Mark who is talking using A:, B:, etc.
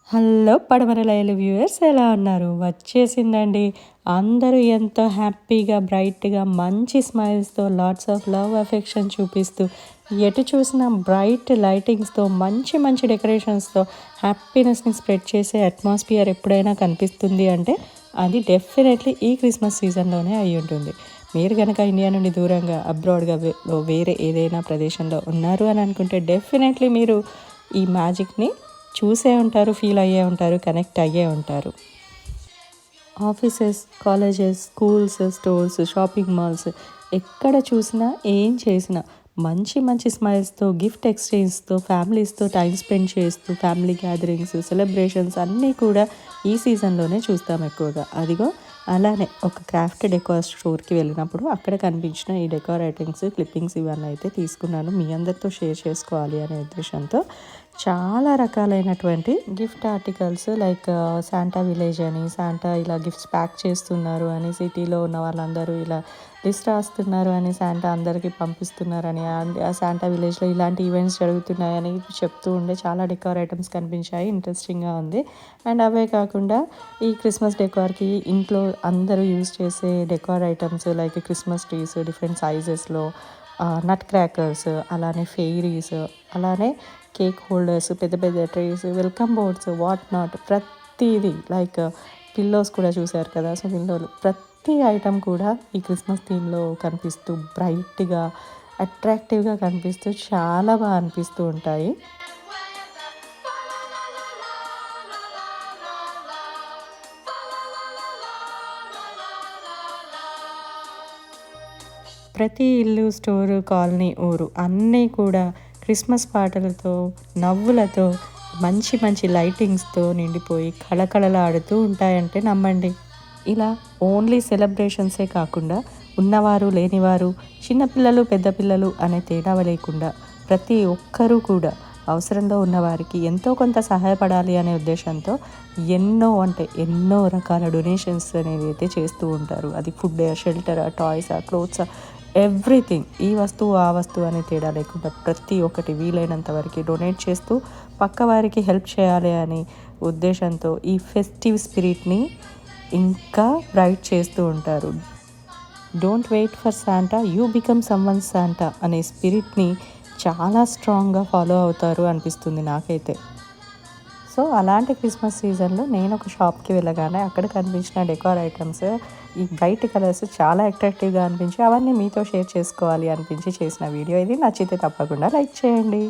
A: Hello పడమరలయలు viewers ఎలా ఉన్నారు? వచ్చేసిందండి. అందరూ ఎంతో హ్యాపీగా, బ్రైట్‌గా, మంచి స్మైల్స్‌తో, లాట్స్ ఆఫ్ లవ్, అఫెక్షన్ చూపిస్తూ, ఎటు చూసినా బ్రైట్ లైటింగ్స్‌తో, మంచి మంచి డెకరేషన్స్‌తో హ్యాపీనెస్‌ని స్ప్రెడ్ చేసే అట్మాస్ఫియర్ ఎప్పుడైనా కనిపిస్తుంది అంటే, అది డెఫినెట్లీ ఈ క్రిస్మస్ సీజన్‌లోనే అయ్యుంటుంది. మీరు గనక ఇండియా నుండి దూరంగా అబ్రాడ్‌గా వేరే ఏదైనా ప్రదేశంలో ఉన్నారు అని అనుకుంటే, డెఫినెట్లీ మీరు ఈ మ్యాజిక్‌ని చూసే ఉంటారు, ఫీల్ అయ్యే ఉంటారు, కనెక్ట్ అయ్యే ఉంటారు. Offices, colleges, schools, stores, shopping malls ఎక్కడ చూసినా, ఏం చేసినా మంచి మంచి స్మైల్స్‌తో, గిఫ్ట్ ఎక్స్చేంజ్‌తో, ఫ్యామిలీస్‌తో టైం స్పెండ్ చేస్తూ, ఫ్యామిలీ గ్యాదరింగ్స్, సెలబ్రేషన్స్ అన్నీ కూడా ఈ సీజన్‌లోనే చూస్తాం ఎక్కువగా. అదిగో అలానే ఒక క్రాఫ్ట్ డెకార్ స్టోర్‌కి వెళ్ళినప్పుడు అక్కడ కనిపించిన ఈ డెకార్ ఐటెమ్స్, క్లిప్పింగ్స్ ఇవన్నీ అయితే తీసుకున్నాను. మీ అందరితో షేర్ చేసుకోవాలి అనే ఉద్దేశంతో. చాలా రకాలైనటువంటి gift articles like Santa village అని, శాంటా ఇలా గిఫ్ట్స్ ప్యాక్ చేస్తున్నారు అని, సిటీలో ఉన్న వాళ్ళందరూ ఇలా లిస్ట్ రాస్తున్నారు అని, శాంటా అందరికీ పంపిస్తున్నారని, ఆ శాంటా విలేజ్లో ఇలాంటి ఈవెంట్స్ జరుగుతున్నాయని చెప్తూ ఉండే చాలా డెకార్ ఐటమ్స్ కనిపించాయి. ఇంట్రెస్టింగ్గా ఉంది. అండ్ అవే కాకుండా ఈ క్రిస్మస్ డెకార్కి ఇంట్లో అందరూ యూజ్ చేసే decor items like Christmas trees different సైజెస్లో, నట్ క్రాకర్స్, అలానే ఫెయిరీస్, అలానే కేక్ హోల్డర్స్, పెద్ద పెద్ద trays, welcome boards, what not ప్రతిదీ లైక్ పిల్లోస్ కూడా చూశారు కదా. సో పిల్లోలు ప్రతి ఐటమ్ కూడా ఈ క్రిస్మస్ థీమ్లో కనిపిస్తూ బ్రైట్గా, అట్రాక్టివ్గా కనిపిస్తూ చాలా బాగా అనిపిస్తూ ఉంటాయి. ప్రతి ఇల్లు, స్టోరు, కాలనీ, ఊరు అన్నీ కూడా క్రిస్మస్ పాటలతో, నవ్వులతో, మంచి మంచి లైటింగ్స్‌తో నిండిపోయి కళకళలాడుతూ ఉంటాయంటే నమ్మండి. ఇలా ఓన్లీ సెలబ్రేషన్సే కాకుండా ఉన్నవారు, లేనివారు, చిన్నపిల్లలు, పెద్ద పిల్లలు అనే తేడా లేకుండా ప్రతి ఒక్కరూ కూడా అవసరంలో ఉన్నవారికి ఎంతో కొంత సహాయపడాలి అనే ఉద్దేశంతో ఎన్నో రకాల డొనేషన్స్ అనేవి అయితే చేస్తూ ఉంటారు. అది food, shelter, toys, clothes, everything. ఈ వస్తువు, ఆ వస్తువు అనే తేడా లేకుండా ప్రతి ఒక్కటి వీలైనంత వరకు డొనేట్ చేస్తూ పక్కవారికి హెల్ప్ చేయాలి అని ఉద్దేశంతో ఈ ఫెస్టివ్ స్పిరిట్ని ఇంకా బ్రైట్ చేస్తూ ఉంటారు. Don't wait for Santa, you become someone Santa అనే స్పిరిట్ని చాలా స్ట్రాంగ్గా ఫాలో అవుతారు అనిపిస్తుంది నాకైతే. సో అలాంటి క్రిస్మస్ సీజన్లో నేను ఒక షాప్కి వెళ్ళగానే అక్కడ కనిపించిన డెకార్ ఐటమ్స్, ఈ బ్రైట్ కలర్స్ చాలా అట్రాక్టివ్గా అనిపించి అవన్నీ మీతో షేర్ చేసుకోవాలి అనిపించి చేసిన వీడియో ఇది. నచ్చితే తప్పకుండా లైక్ చేయండి.